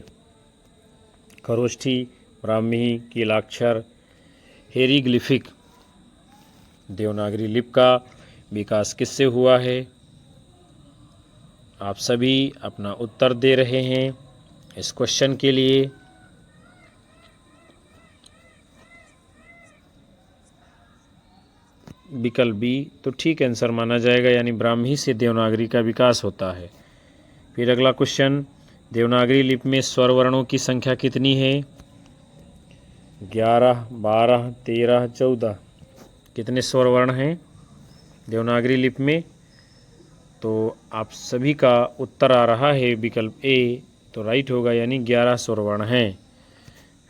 खरोष्ठी, ब्राह्मी, कीलाक्षर, हेरीग्लिफिक। देवनागरी लिपि का विकास किससे हुआ है? आप सभी अपना उत्तर दे रहे हैं इस क्वेश्चन के लिए। विकल्प बी तो ठीक आंसर माना जाएगा, यानी ब्राह्मी से देवनागरी का विकास होता है। फिर अगला क्वेश्चन, देवनागरी लिपि में स्वर वर्णों की संख्या कितनी है? 11, 12, 13, 14। कितने स्वर वर्ण हैं देवनागरी लिपि में? तो आप सभी का उत्तर आ रहा है विकल्प ए, तो राइट होगा, यानी 11 स्वर वर्ण हैं।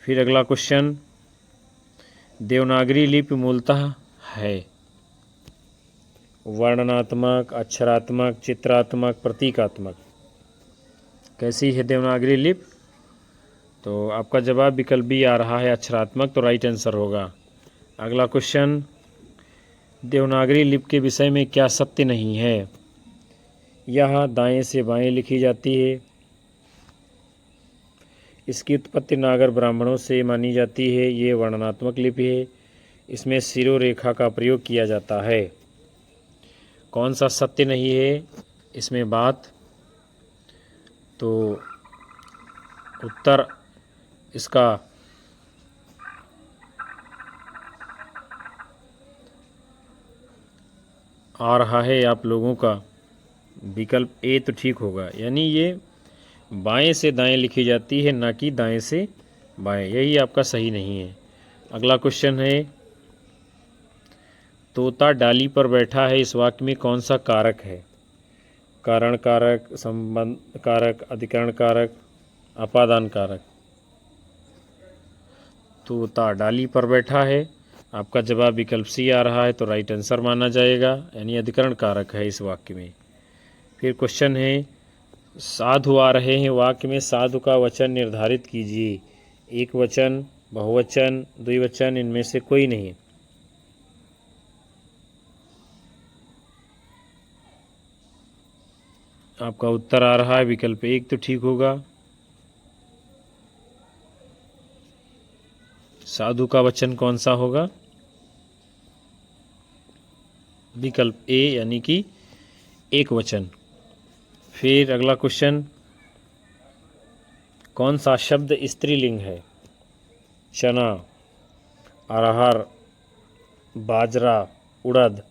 फिर अगला क्वेश्चन, देवनागरी लिपि मूलतः है वर्णनात्मक, अक्षरात्मक, चित्रात्मक, प्रतीकात्मक। कैसी है देवनागरी लिपि? तो आपका जवाब विकल्प बी आ रहा है, अक्षरात्मक, तो राइट आंसर होगा। अगला क्वेश्चन, देवनागरी लिपि के विषय में क्या सत्य नहीं है? यह दाएं से बाएं लिखी जाती है, इसकी उत्पत्ति नागर ब्राह्मणों से मानी जाती है, ये वर्णनात्मक लिपि है, इसमें शिरोरेखा का प्रयोग किया जाता है। कौन सा सत्य नहीं है इसमें बात? तो उत्तर इसका आ रहा है आप लोगों का विकल्प ए, तो ठीक होगा, यानी ये बाएं से दाएं लिखी जाती है, ना कि दाएं से बाएं। यही आपका सही नहीं है। अगला क्वेश्चन है, तोता डाली पर बैठा है, इस वाक्य में कौन सा कारक है? कारण कारक, संबंध कारक, अधिकरण कारक, अपादान कारक। तोता डाली पर बैठा है, आपका जवाब विकल्प सी आ रहा है, तो राइट आंसर माना जाएगा, यानी अधिकरण कारक है इस वाक्य में। फिर क्वेश्चन है, साधु आ रहे हैं, वाक्य में साधु का वचन निर्धारित कीजिए। एक वचन, बहुवचन, द्विवचन, इनमें से कोई नहीं। आपका उत्तर आ रहा है विकल्प एक, तो ठीक होगा। साधु का वचन कौन सा होगा? विकल्प ए, यानी कि एक वचन। फिर अगला क्वेश्चन, कौन सा शब्द स्त्रीलिंग है? चना, अरहर, बाजरा, उड़द।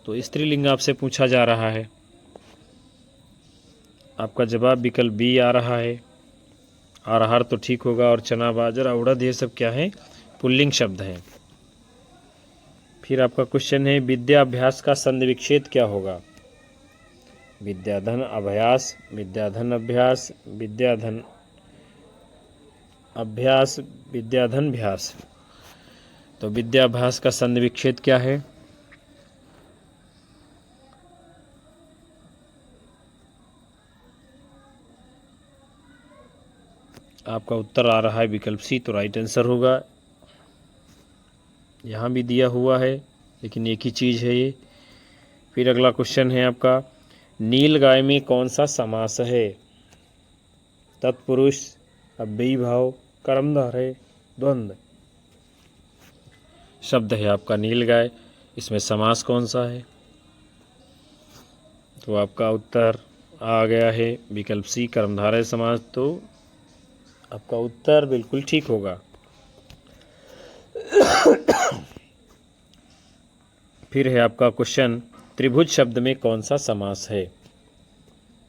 तो स्त्रीलिंग आपसे पूछा जा रहा है, आपका जवाब विकल्प बी आ रहा है। अरहर तो ठीक होगा, और चना, बाजरा, उड़द ये सब क्या है? पुल्लिंग शब्द हैं। फिर आपका क्वेश्चन है, विद्याभ्यास का संधि विच्छेद क्या होगा? विद्याधन अभ्यास, विद्याधन अभ्यास, विद्याधन अभ्यास, विद्याधन भ्यास। तो विद्याभ्यास का संधि विच्छेद क्या है? आपका उत्तर आ रहा है विकल्प सी, तो राइट आंसर होगा। यहाँ भी दिया हुआ है, लेकिन एक ही चीज़ है ये। फिर अगला क्वेश्चन है आपका, नीलगाय में कौन सा समास है? तत्पुरुष, अव्ययी भाव, कर्मधारय, द्वंद्व। शब्द है आपका नीलगाय, इसमें समास कौन सा है? तो आपका उत्तर आ गया है विकल्प सी, कर्मधारय समास। तो आपका उत्तर बिल्कुल ठीक होगा। फिर है आपका क्वेश्चन, त्रिभुज शब्द में कौन सा समास है?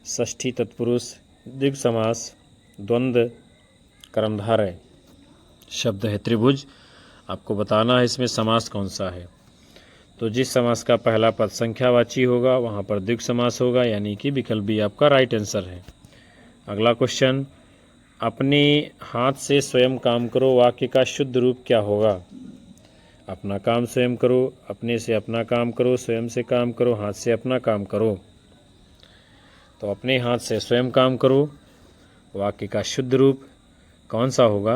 षष्ठी तत्पुरुष, द्विगु समास, द्वंद्व, कर्मधारय। शब्द है त्रिभुज, आपको बताना है इसमें समास कौन सा है। तो जिस समास का पहला पद संख्यावाची होगा वहाँ पर द्विगु समास होगा, यानी कि विकल्प बी आपका राइट आंसर है। अगला क्वेश्चन, अपने हाथ से स्वयं काम करो, वाक्य का शुद्ध रूप क्या होगा? अपना काम स्वयं करो, अपने से अपना काम करो, स्वयं से काम करो, हाथ से अपना काम करो। तो अपने हाथ से स्वयं काम करो, वाक्य का शुद्ध रूप कौन सा होगा?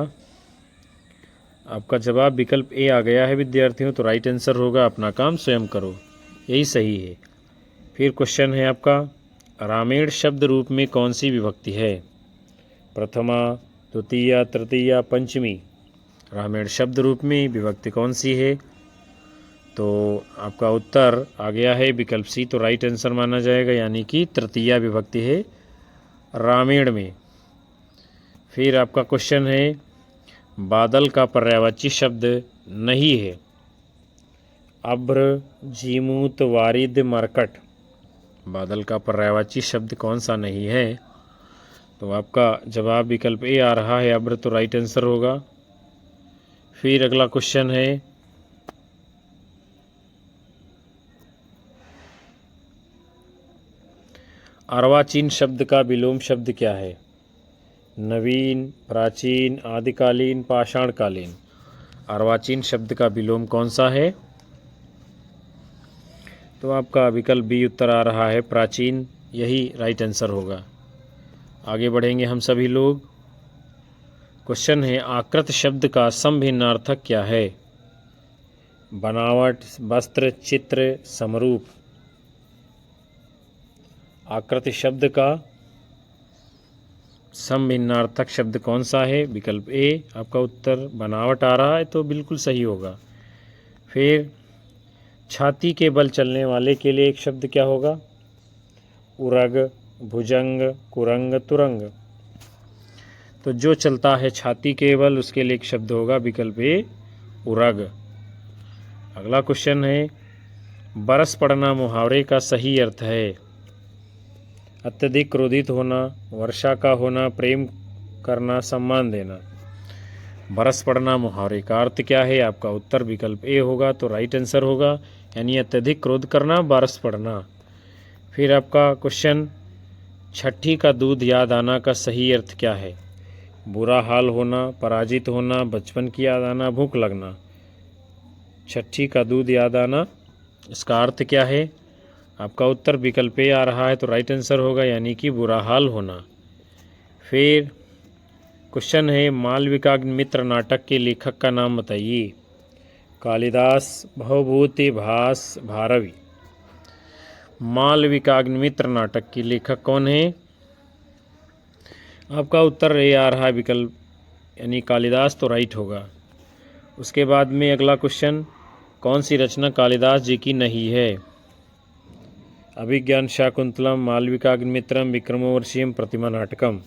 आपका जवाब विकल्प ए आ गया है विद्यार्थियों, तो राइट आंसर होगा अपना काम स्वयं करो, यही सही है। फिर क्वेश्चन है आपका, रामेण शब्द रूप में कौन सी विभक्ति है? प्रथमा, द्वितीया, तृतीया, पंचमी। रामेण शब्द रूप में विभक्ति कौन सी है? तो आपका उत्तर आ गया है विकल्प सी, तो राइट आंसर माना जाएगा, यानी कि तृतीया विभक्ति है रामेण में। फिर आपका क्वेश्चन है, बादल का पर्यायवाची शब्द नहीं है। अभ्र, जीमूत, वारिद, मरकट। बादल का पर्यायवाची शब्द कौन सा नहीं है? तो आपका जवाब विकल्प ए आ रहा है, अभ्र, तो राइट आंसर होगा। फिर अगला क्वेश्चन है, अर्वाचीन शब्द का विलोम शब्द क्या है? नवीन, प्राचीन, आदिकालीन, पाषाणकालीन। अर्वाचीन शब्द का विलोम कौन सा है? तो आपका विकल्प बी उत्तर आ रहा है, प्राचीन, यही राइट आंसर होगा। आगे बढ़ेंगे हम सभी लोग। क्वेश्चन है, आकृत शब्द का समभिन्नार्थक क्या है? बनावट, वस्त्र, चित्र, समरूप। आकृति शब्द का समभिन्नार्थक शब्द कौन सा है? विकल्प ए आपका उत्तर बनावट आ रहा है, तो बिल्कुल सही होगा। फिर छाती के बल चलने वाले के लिए एक शब्द क्या होगा? उरग, भुजंग, कुरंग, तुरंग। तो जो चलता है छाती के बल उसके लिए एक शब्द होगा, विकल्प ए उरग। अगला क्वेश्चन है, बरस पड़ना मुहावरे का सही अर्थ है? अत्यधिक क्रोधित होना, वर्षा का होना, प्रेम करना, सम्मान देना। बरस पड़ना मुहावरे का अर्थ क्या है? आपका उत्तर विकल्प ए होगा, तो राइट आंसर होगा, यानी अत्यधिक क्रोध करना, बरस पड़ना। फिर आपका क्वेश्चन, छठी का दूध याद आना का सही अर्थ क्या है? बुरा हाल होना, पराजित होना, बचपन की याद आना, भूख लगना। छठी का दूध याद आना, इसका अर्थ क्या है? आपका उत्तर विकल्प ए आ रहा है, तो राइट आंसर होगा, यानी कि बुरा हाल होना। फिर क्वेश्चन है, मालविकाग्निमित्र नाटक के लेखक का नाम बताइए। कालिदास, भवभूति, भास, भारवी। मालविकाग्निमित्र नाटक के लेखक कौन है? आपका उत्तर ए आ रहा है, विकल्प यानी कालिदास, तो राइट होगा। उसके बाद में अगला क्वेश्चन, कौन सी रचना कालिदास जी की नहीं है? अभिज्ञान शाकुंतलम, मालविकाग्निमित्रम, विक्रमोर्वशीयम, प्रतिमा नाटकम।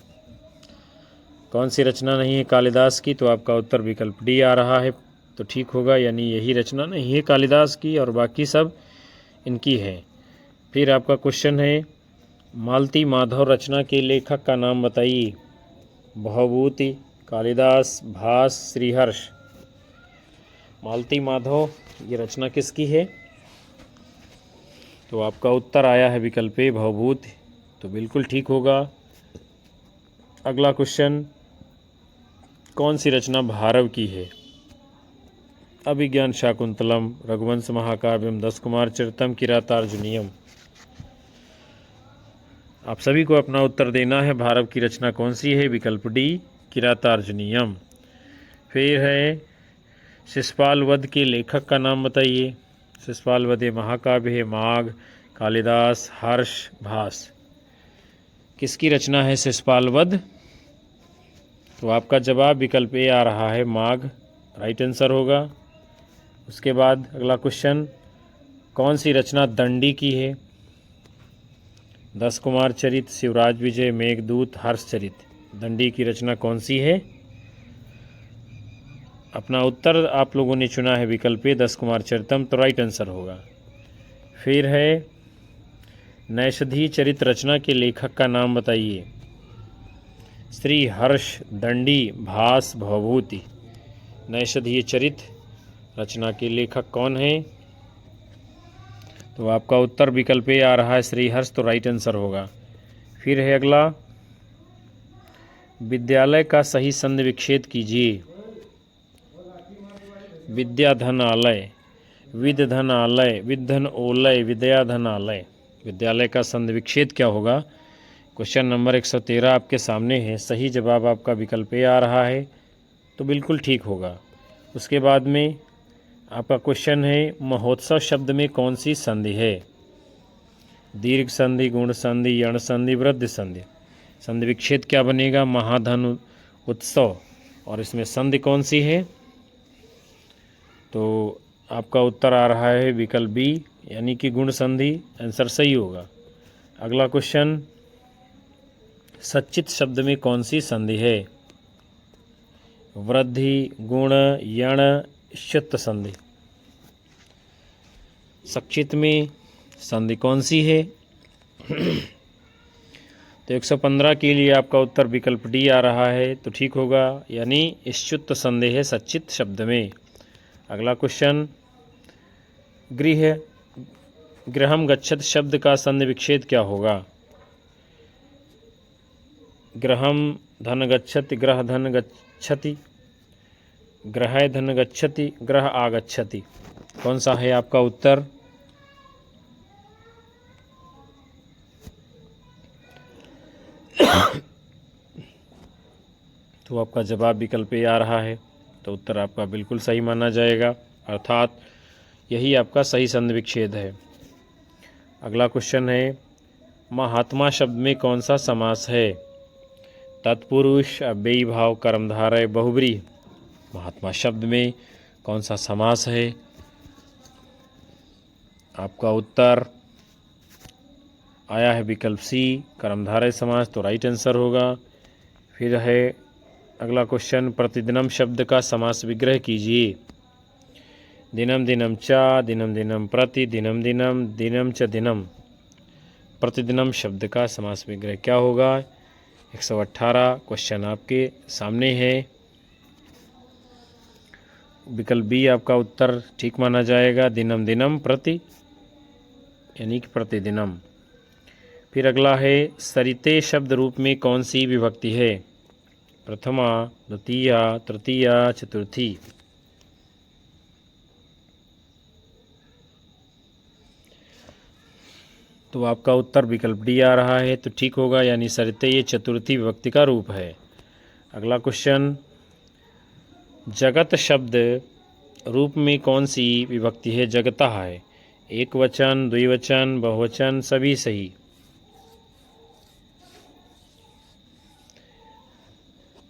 कौन सी रचना नहीं है कालिदास की? तो आपका उत्तर विकल्प डी आ रहा है, तो ठीक होगा, यानी यही रचना नहीं है कालिदास की और बाकी सब इनकी है। फिर आपका क्वेश्चन है, मालती माधव रचना के लेखक का नाम बताइए। भवभूति, कालिदास, भास, श्रीहर्ष। मालती माधव ये रचना किसकी है? तो आपका उत्तर आया है विकल्प ए भवभूति, तो बिल्कुल ठीक होगा। अगला क्वेश्चन, कौन सी रचना भारव की है? अभिज्ञान शाकुंतलम, रघुवंश महाकाव्यम, 10 कुमार चरितम, किरातार्जुनीयम। आप सभी को अपना उत्तर देना है, भारव की रचना कौन सी है? विकल्प डी किरातार्जुनीयम। फिर है, शिशुपाल वध के लेखक का नाम बताइए। शिशुपाल वध महाकाव्य है, माघ, कालिदास, हर्ष, भास। किसकी रचना है शिशुपाल वध? तो आपका जवाब विकल्प ए आ रहा है, माघ, राइट आंसर होगा। उसके बाद अगला क्वेश्चन, कौन सी रचना दंडी की है? 10 कुमार चरित, शिवराज विजय, मेघदूत, हर्षचरित। दंडी की रचना कौन सी है? अपना उत्तर आप लोगों ने चुना है विकल्प ए 10 कुमार चरितम, तो राइट आंसर होगा। फिर है, नैषधि चरित रचना के लेखक का नाम बताइए। श्री हर्ष, दंडी, भास, भवभूति। नैषधीय चरित रचना के लेखक कौन है? तो आपका उत्तर विकल्प ए आ रहा है, श्रीहर्ष, तो राइट आंसर होगा। फिर है अगला, विद्यालय का सही संधि विच्छेद कीजिए। विद्याधनालय, विदधनालय, विद्धन ओलय, विद्याधनालय। विद्यालय का संधि विच्छेद क्या होगा? क्वेश्चन नंबर 113 आपके सामने है। सही जवाब आपका विकल्प ए आ रहा है, तो बिल्कुल ठीक होगा। उसके बाद में आपका क्वेश्चन है, महोत्सव शब्द में कौन सी संधि है? दीर्घ संधि, गुण संधि, यण संधि, वृद्धि संधि। संधि विच्छेद क्या बनेगा? महाधन उत्सव। और इसमें संधि कौन सी है? तो आपका उत्तर आ रहा है विकल्प बी, यानी कि गुण संधि। आंसर सही होगा। अगला क्वेश्चन, सच्चित शब्द में कौन सी संधि है? वृद्धि, गुण, यण, ष्युत संधि। सच्चित में संधि कौन सी है? तो 115 के लिए आपका उत्तर विकल्प डी आ रहा है, तो ठीक होगा, यानी ष्युत संधि है सच्चित शब्द में। अगला क्वेश्चन, गृहम गच्छत शब्द का संधि विच्छेद क्या होगा? गृहम धन गच्छति, ग्रह धन गच्छति, ग्रह धन गच्छति, ग्रह आगच्छति। कौन सा है आपका उत्तर? तो आपका जवाब विकल्प ए आ रहा है, तो उत्तर आपका बिल्कुल सही माना जाएगा, अर्थात यही आपका सही संधि विच्छेद है। अगला क्वेश्चन है, महात्मा शब्द में कौन सा समास है? तत्पुरुष, अव्ययी भाव, कर्मधारय, बहुब्रीहि। महात्मा शब्द में कौन सा समास है? आपका उत्तर आया है विकल्प सी, कर्मधारय समास, तो राइट आंसर होगा। फिर है अगला क्वेश्चन, प्रतिदिनम शब्द का समास विग्रह कीजिए। दिनम दिनम च, दिनम दिनम प्रति, दिनम दिनम, दिनम च दिनम। प्रतिदिनम शब्द का समास विग्रह क्या होगा? 118 क्वेश्चन आपके सामने है। विकल्प बी आपका उत्तर ठीक माना जाएगा, दिनम दिनम प्रति, यानी कि प्रतिदिनम। फिर अगला है, सरिते शब्द रूप में कौन सी विभक्ति है? प्रथमा, द्वितीया, तृतीया, चतुर्थी। तो आपका उत्तर विकल्प डी आ रहा है, तो ठीक होगा, यानी सरिते ये चतुर्थी विभक्ति का रूप है। अगला क्वेश्चन, जगत शब्द रूप में कौन सी विभक्ति है? जगतः है। एक वचन, द्विवचन, बहुवचन, सभी सही।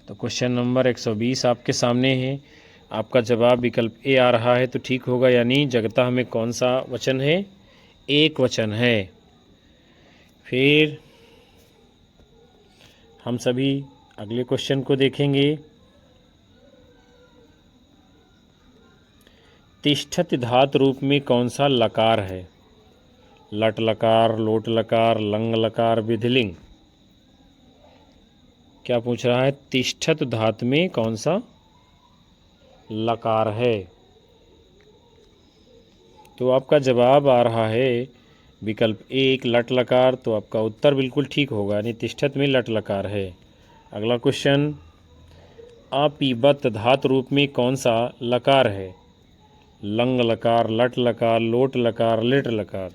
तो क्वेश्चन नंबर 120 आपके सामने है, आपका जवाब विकल्प ए आ रहा है, तो ठीक होगा, यानी जगतः में कौन सा वचन है? एक वचन है। फिर हम सभी अगले क्वेश्चन को देखेंगे। तिष्ठति धातु रूप में कौन सा लकार है? लट लकार, लोट लकार, लंग लकार, विधिलिंग। क्या पूछ रहा है? तिष्ठत धातु में कौन सा लकार है? तो आपका जवाब आ रहा है विकल्प एक, लट लकार। तो आपका उत्तर बिल्कुल ठीक होगा, यानी तिष्ठत में लट लकार है। अगला क्वेश्चन, अपीबत धातु रूप में कौन सा लकार है? लंग लकार, लट लकार, लोट लकार, लिट लकार।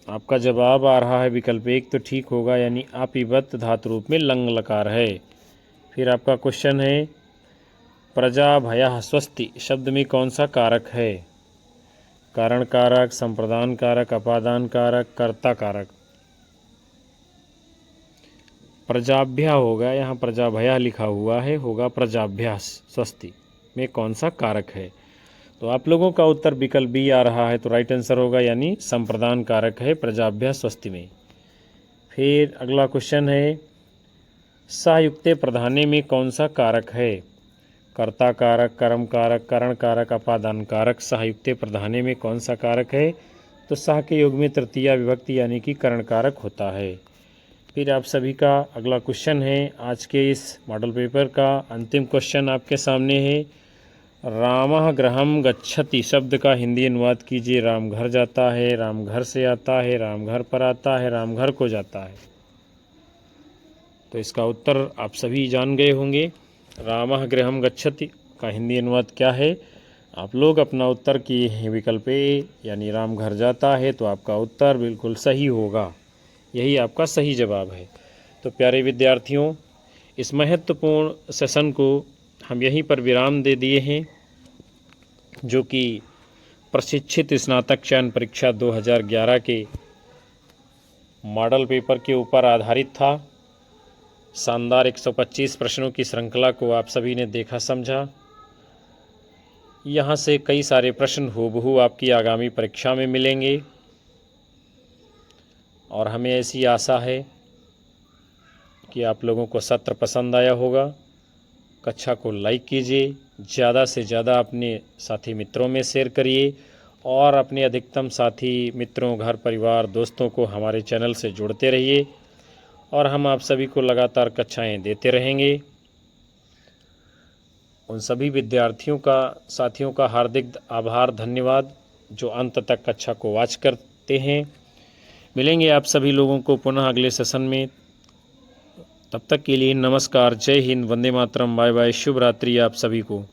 आपका जवाब आ रहा है विकल्प एक, तो ठीक होगा, यानी अपीबत धातु रूप में लंग लकार है। फिर आपका क्वेश्चन है, प्रजा भयः स्वस्ति शब्द में कौन सा कारक है? कारण कारक, संप्रदान कारक, अपादान कारक, कर्ता कारक। प्रजाभ्या होगा, यहाँ प्रजाभया लिखा हुआ है, होगा प्रजाभ्यास। स्वस्ति में कौन सा कारक है? तो आप लोगों का उत्तर विकल्प बी आ रहा है, तो राइट आंसर होगा, यानी संप्रदान कारक है प्रजाभ्यास स्वस्ति में। फिर अगला क्वेश्चन है, सहयुक्ते प्रधाने में कौन सा कारक है? कर्ता कारक, कर्म कारक, करण कारक, अपादान कारक। सहयुक्ते प्रधाने में कौन सा कारक है? तो सह के योग में तृतीया विभक्ति यानी कि करण कारक होता है। फिर आप सभी का अगला क्वेश्चन है, आज के इस मॉडल पेपर का अंतिम क्वेश्चन आपके सामने है। रामः गृहं गच्छति शब्द का हिंदी अनुवाद कीजिए। राम घर जाता है, राम घर से आता है, राम घर पर आता है, राम घर को जाता है। तो इसका उत्तर आप सभी जान गए होंगे। रामः गृहं गच्छति का हिंदी अनुवाद क्या है? आप लोग अपना उत्तर किए हैं विकल्प ए, यानी राम घर जाता है, तो आपका उत्तर बिल्कुल सही होगा, यही आपका सही जवाब है। तो प्यारे विद्यार्थियों, इस महत्वपूर्ण सेशन को हम यहीं पर विराम दे दिए हैं, जो कि प्रशिक्षित स्नातक चयन परीक्षा 2011 के मॉडल पेपर के ऊपर आधारित था। शानदार 125 प्रश्नों की श्रृंखला को आप सभी ने देखा समझा। यहाँ से कई सारे प्रश्न हूबहू आपकी आगामी परीक्षा में मिलेंगे और हमें ऐसी आशा है कि आप लोगों को सत्र पसंद आया होगा। कक्षा को लाइक कीजिए, ज़्यादा से ज़्यादा अपने साथी मित्रों में शेयर करिए और अपने अधिकतम साथी मित्रों, घर परिवार, दोस्तों को हमारे चैनल से जोड़ते रहिए और हम आप सभी को लगातार कक्षाएं देते रहेंगे। उन सभी विद्यार्थियों का, साथियों का हार्दिक आभार, धन्यवाद जो अंत तक कक्षा को वॉच करते हैं। मिलेंगे आप सभी लोगों को पुनः अगले सेशन में। तब तक के लिए नमस्कार, जय हिंद, वंदे मातरम, बाय बाय, शुभ रात्रि आप सभी को।